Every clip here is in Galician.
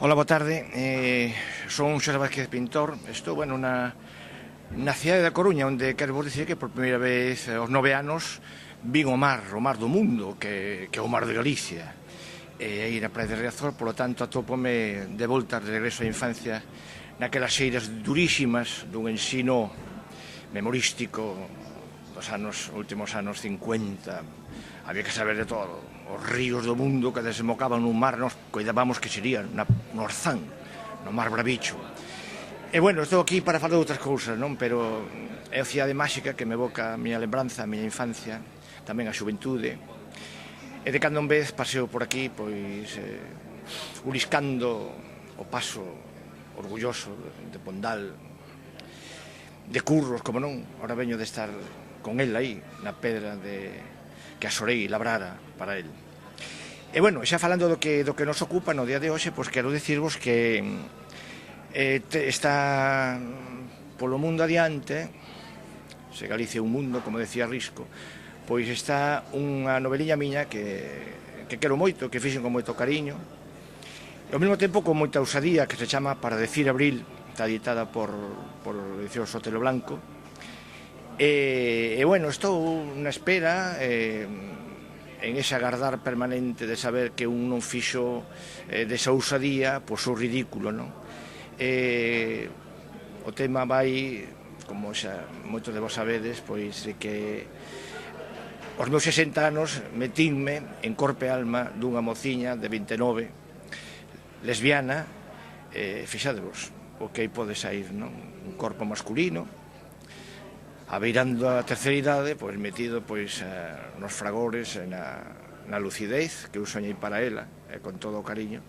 Ola, boa tarde. Son Xosé Vázquez Pintor. Estou, na cidade da Coruña, onde quero vos dicir que por primeira vez aos 9 anos vin o mar do mundo, que é o mar de Galicia. E aí na praia de Riazor, polo tanto, atópome de volta de regreso á infancia naquelas xeiras durísimas dun ensino memorístico dos últimos anos 50. Había que saber de todo. Os ríos do mundo que desembocaban nun mar, nos coidábamos que serían no Orzán, no mar Bravicho. E estou aquí para falar de outras cousas, non? Pero é a cidade máxica que me evoca a miña lembranza, a miña infancia, tamén a xuventude. E de cando en vez paseo por aquí, uriscando o paso orgulloso de Pondal, de Curros, como non. Ahora veño de estar con el aí, na pedra que a Sorei labrara para el. E xa falando do que nos ocupa no día de hoxe, quero dicirvos que está polo mundo adiante, se Galicia é un mundo, como decía Risco, pois está unha noveliña miña que quero moito, que fixen con moito cariño, e ao mesmo tempo con moita ousadía, que se chama Para decir Abril, está editada por edición Sotelo Blanco. Estou na espera, en ese agardar permanente de saber que un non fixo desa ousadía o ridículo, non? O tema vai, como xa moitos de vos sabedes, de que aos meus 60 anos metinme en corpo e alma dunha mociña de 29, lesbiana, fixadevos o que aí pode sair, non? Un corpo masculino, abeirando a terceira idade, metido nos fragores, na lucidez que eu soñei para ela, con todo o cariño,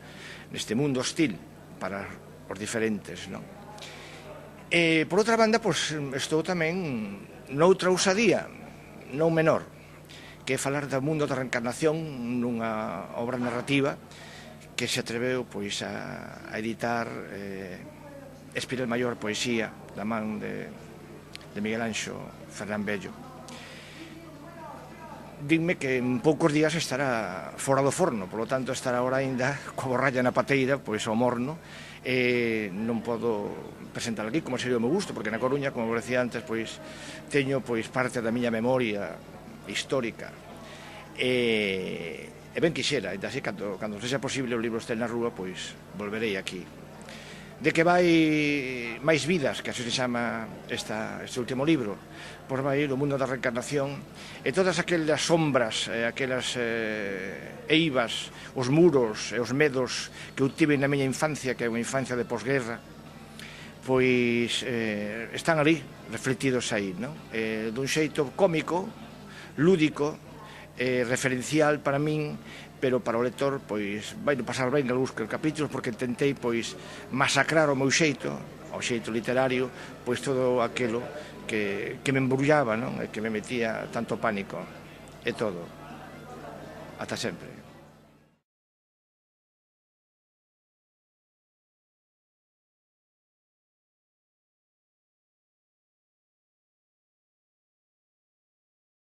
neste mundo hostil para os diferentes, non? E, por outra banda, estou tamén noutra ousadía, non menor, que é falar do mundo da reencarnación nunha obra narrativa que se atreveu a editar Espiral Maior, poesía, da man de Miguel Anxo Ferrán Bello. Dinme que en poucos días estará fora do forno, polo tanto estará ahora ainda coa borralla na pateira, ao morno, e non podo presentar aquí como sería o meu gusto, porque na Coruña, como vos decía antes, teño parte da miña memoria histórica, e ben quixera, e así, cando sexa posible o libro este na rúa, volverei aquí. De que vai Máis vidas, que así se chama este último libro, vai ir o mundo da reencarnación e todas aquelas sombras, aquelas eivas, os muros e os medos que eu tive na miña infancia, que é unha infancia de posguerra, están ali, reflectidos aí, non? Dun xeito cómico, lúdico, referencial para min, pero para o lector vai pasar ben algúns capítulos, porque tentei masacrar o meu xeito, o xeito literario, todo aquilo que me embrullaba, non? E que me metía tanto pánico. É todo. Ata sempre.